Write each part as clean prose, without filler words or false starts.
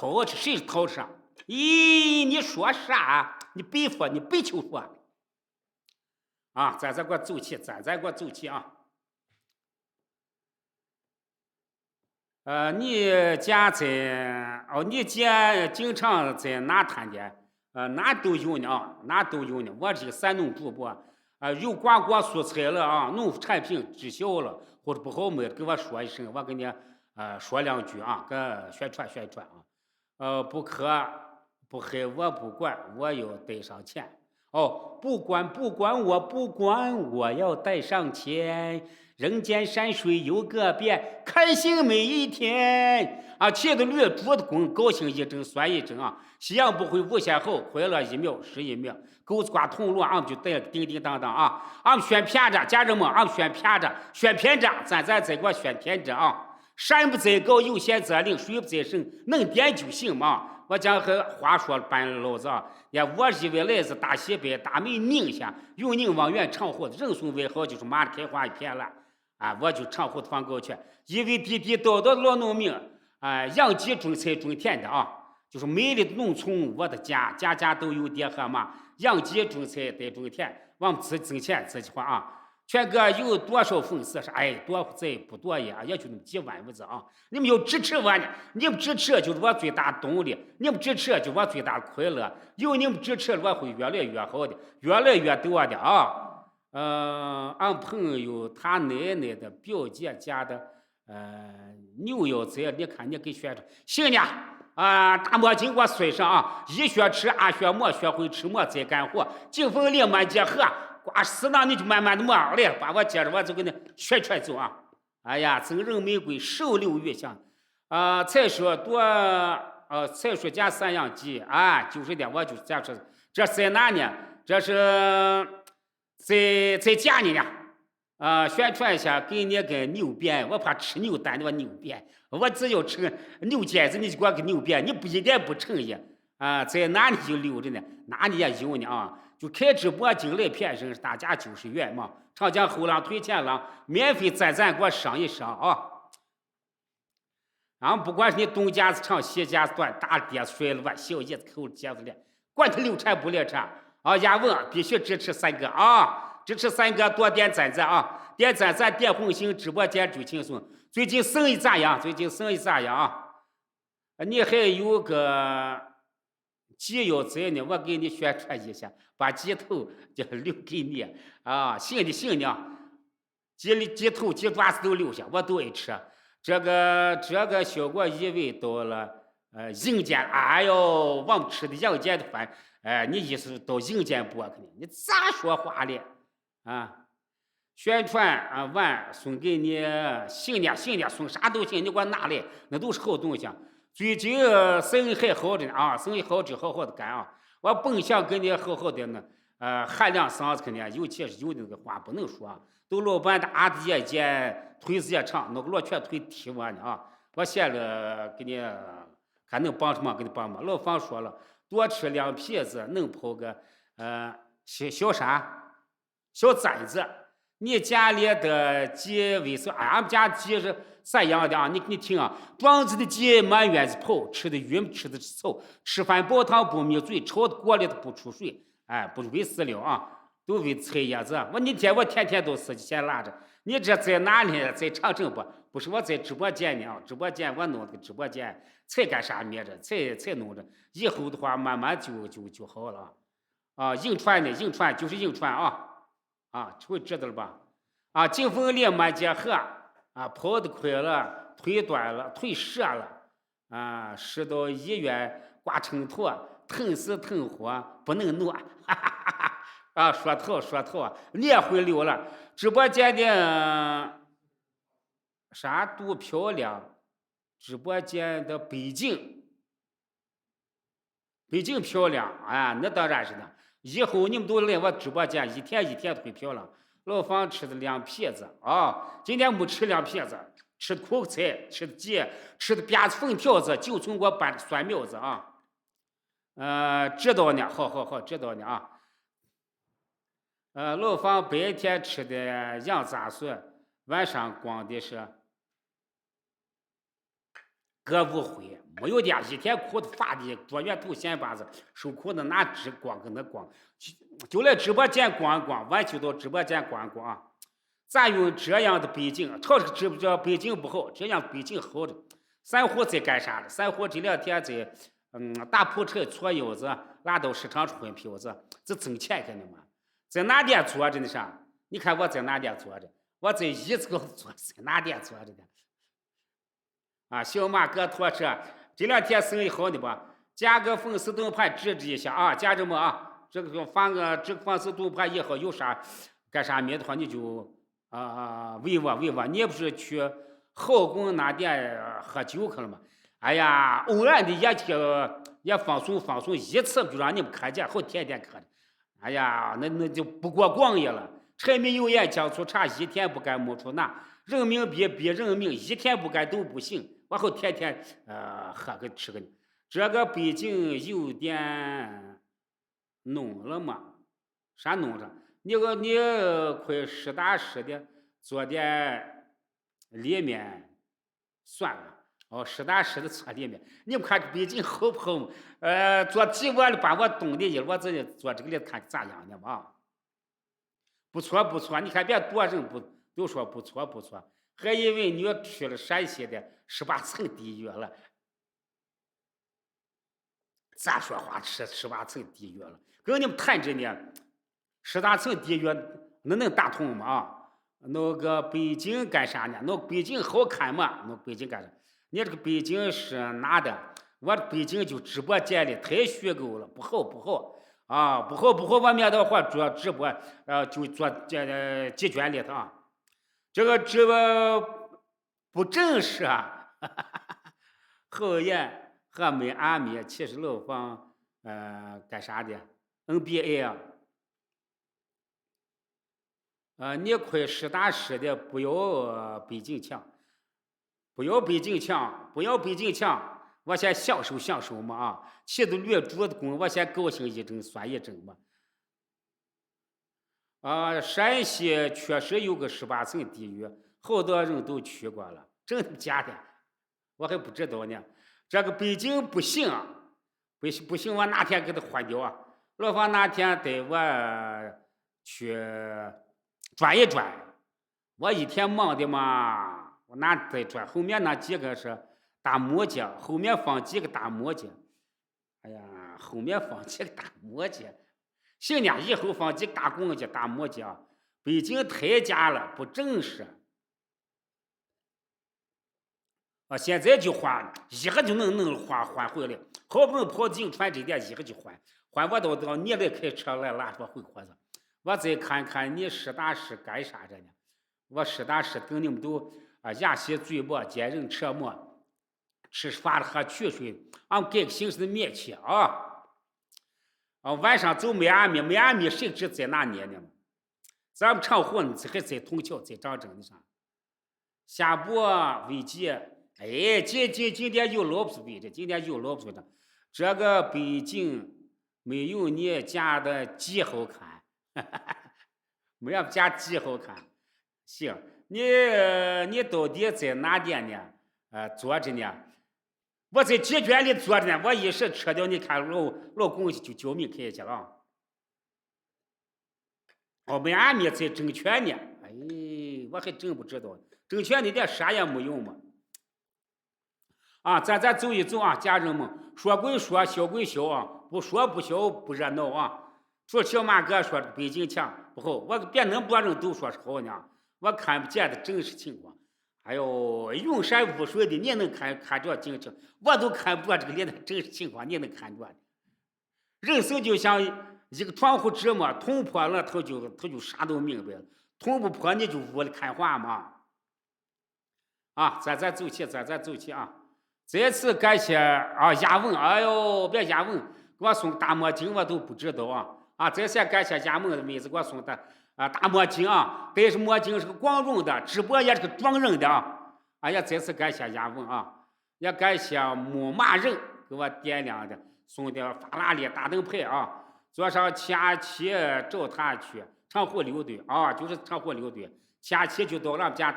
偷吃，谁是偷吃啊？咦，你说啥？你别说，你别求说啊！咱给我走起，咱给我走起啊！你家在你家经常在哪摊的？哪都有呢啊，哪都有呢。我这个山东主播有瓜果蔬菜了啊，农副产品滞销了或者不好卖的，给我说一声，我给你说两句啊，给宣传宣传啊。不渴不黑我不管，我要带上钱。哦，不管，我要带上钱。人间山水有个别，开心每一天啊！骑的驴，拄的弓，高兴一整算一整啊！夕阳不会无限好，快乐1秒是1秒。狗子挂铜锣，俺们就带叮叮当当啊！俺们选偏着，家人们，俺们选偏着，选偏着，咱再给我选偏着啊！山不在高，有仙则灵；水不在深，能点就行嘛。我讲和话说搬老子啊，呀，我以为来自大西北大美宁夏，永宁望远长胡子，人送外号就是马的开花一片了。啊，我就长胡子放高去，因为地地道道老农民啊，养鸡种菜种田的啊，就是美丽的农村，我的家，家家都有爹和妈，养鸡种菜得种田，我们自己挣钱，这句话啊。全国有多少粉丝说，哎，多在不多呀，也就那么几万子啊！你们要支持我呢，你们支持就是我最大的动力，你们支持就是我最大的快乐。有你们支持，我会越来越好的，越来越多的啊！俺朋友他奶奶的表姐家的牛腰子，你看你给选着行呢啊！大墨镜给我睡上啊！一学吃，二学磨，学会吃馍再干活，劲风力满结合。刮死那你就慢慢的磨来，把我接着我就给你宣传走啊！哎呀，赠人玫瑰，手留余香才说多才说加3样鸡啊，就是的，我就这样说，这在哪呢？这是在家里呢宣传一下，给你个牛鞭，我怕吃牛蛋的牛鞭，我只要吃牛腱子，你就给我个牛鞭，你不一点不诚意啊！在哪里就留着呢？哪里也有呢啊！就开直播进来骗人，大家90元嘛。长江后浪推前浪，免费咱给我上一上啊！俺不管是你东家子长西家子短，大爹摔了吧，小叶子口结子了，管他流产不流产啊！亚文必须支持3个啊！支持3个多点赞啊！点赞咱点红心，直播间最轻松。最近生意咋样？最近生意咋样啊？你还有个鸡腰子呢，我给你宣传一下，把鸡头就留给你啊！行的行的，鸡头鸡爪子都留下，我都爱吃。这个效果以为到了阴间，哎呦，我们吃的阳间的饭，你意思到阴间播去呢？你咋说话嘞？啊！宣传完送给你，行呢，送啥都行，你给我拿来，那都是好东西。最近生意还好着呢啊，生意好就好好的干啊。我本想跟你好好的呢，喊两嗓子去呢，尤其是有的那个话不能说，都老板大的也尖，腿子也长，那个罗圈腿踢我呢啊。我现在给你看能帮什么，给你帮忙。老方说了，多吃2皮子能跑个小啥小簪子。你家里的鸡为啥？俺们家鸡是啥样的啊？你听啊，庄子的鸡满院子跑，吃的鱼吃的草，吃饭煲汤不抿嘴，炒的锅里头不出水，哎，不是喂饲料啊，都喂菜叶子。我天天都司机先拉着。你这在哪里？在长城不是我在直播间呢啊，直播间我弄个直播间，才干啥灭着，才弄着。以后的话慢慢就好了啊。硬传就是硬传啊。这回知道了吧？劲风力满结合跑得快了，腿短了，腿折了折到医院挂秤砣，疼死疼活，不能挪。说头你也会溜了。直播间的啥都漂亮，直播间的北京漂亮那当然是的。以后你们都来我直播间，一天都会漂亮。老方吃的2皮子今天没吃2皮子，吃的苦菜，吃的鸡，吃的煸子粉条子，就从我搬的酸苗子知道呢，好，知道呢老方白天吃的羊杂碎，晚上光的是歌舞会。没有的，一天裤子发的坐月头闲巴子，收裤子拿纸光跟那光，就来直播间逛一逛，晚就到直播间逛一逛啊。咱用这样的背景，朝这背景不好，这样背景好的。散户在干啥呢？散户这两天在大铺车搓腰子，拉到市场混票子，这挣钱给你们。在哪点坐着呢？啥？你看我在哪点坐着？我在一字高坐，在哪点坐着呢？啊，小马哥拖车，这两天生意好的吧？加个粉丝盾牌支持一下啊，家人们啊，这个粉丝盾牌也好，有啥干啥没的话，你就喂我，你也不是去后宫那点喝酒去了吗？哎呀，偶然的也放松，一次就让你们看见，好天天看着。哎呀，那就不过广夜了。柴米油盐酱醋茶，一天不干没出拿。人命比人命，一天不干都不行。我好天天喝个吃个，这个北京有点弄了嘛？啥弄上？你快实打实的做点里面算了。哦，实打实的做里面，你们看北京好不好？做几碗的把我冻的，我这里做这个里看咋样呢嘛？不错，你看别多人都说不错，还以为你去了陕西的18层地狱了。咋说话吃18层地狱了？跟你们谈着呢，18层地狱那能打通吗？啊，那个北京干啥呢？那北京好看吗？那北京干啥？你这个北京是哪的？我北京就直播间里太虚构了，不好啊，不好，我免得话做直播，就做几卷里头啊，这个直播不正式啊，后延和美阿米70楼房，干啥的 NBA 啊，你快实打实的不要北京强。不要北京强，我先享受嘛啊！起的女主的功，我先高兴一阵算一阵嘛。陕西确实有个18层地狱，好多人都去过了，真的假的？我还不知道呢。这个北京不行，不行，我哪天给他换掉啊？老方哪天带我去转一转，我一天忙的嘛。我哪在转？后面那几个是大磨街，后面放几个大磨街。哎呀，后面放几个大磨街。行呢，以后放几个大公街、大磨街。北京太假了，不正式。现在就换，一下就能换回来。好不容易跑进船这点，一下就换我到你来开车来拉着回伙子。我再看看你实打实干啥着呢？我实打实跟你们都。牙洗嘴巴，见人扯馍，吃饭了喝曲水，俺改个形式的面去啊！晚上走迈阿密谁知在哪年呢？咱们长湖还在通桥，在长征上。下播危机，哎，今天又老不对的，今天又老不对的。这个北京没有你家的鸡好看，没有家鸡好看，行。你到底在哪点呢？坐着呢？我在鸡圈里坐着呢。我一时吃掉，你看老公就叫命开去了。迈阿密在证券呢。哎，我还真不知道，证券那点啥也没有嘛。咱走一走啊，家人们，说归说，笑归笑啊，不说不笑不热闹啊。说小马哥说北京强不好，我别那么多人都说是好呢。我看不见的真实情况，哎呦，云山雾水的，你能看着景情，我都看不着这个里的真实情况，你能看着？人生就像一个窗户纸嘛，捅破了他就啥都明白了，捅不破你就雾里看花嘛。咱走起啊！再次感谢亚文，哎呦，别亚文给我送大墨镜，我都不知道啊！再次感谢亚文的妹子给我送的。大墨镜啊，戴是墨镜是个光荣的，直播也是个装人的啊！哎呀，再次感谢亚文啊，也感谢牧马人给我点亮的，送的法拉利大灯牌啊！坐上前期找他去长湖6队啊，就是长湖6队，前期就到了家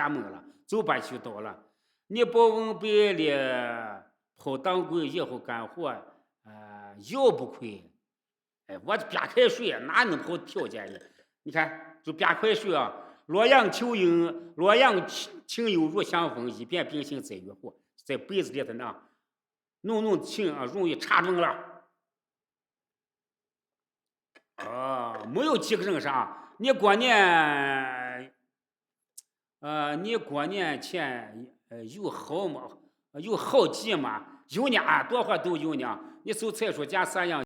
门了，走吧就到了。你保温杯里泡当归以后干活，腰不亏。哎，我这边开水哪能好条件呢？你看，就边开水啊，洛阳秋英，洛阳情有如香风，一遍冰心在月湖，在杯子里头呢，弄情啊，容易查中了。没有几个人啥？你过年，你过年前有好吗？有好几吗？有呢，多会都有呢。你走菜蔬价3样。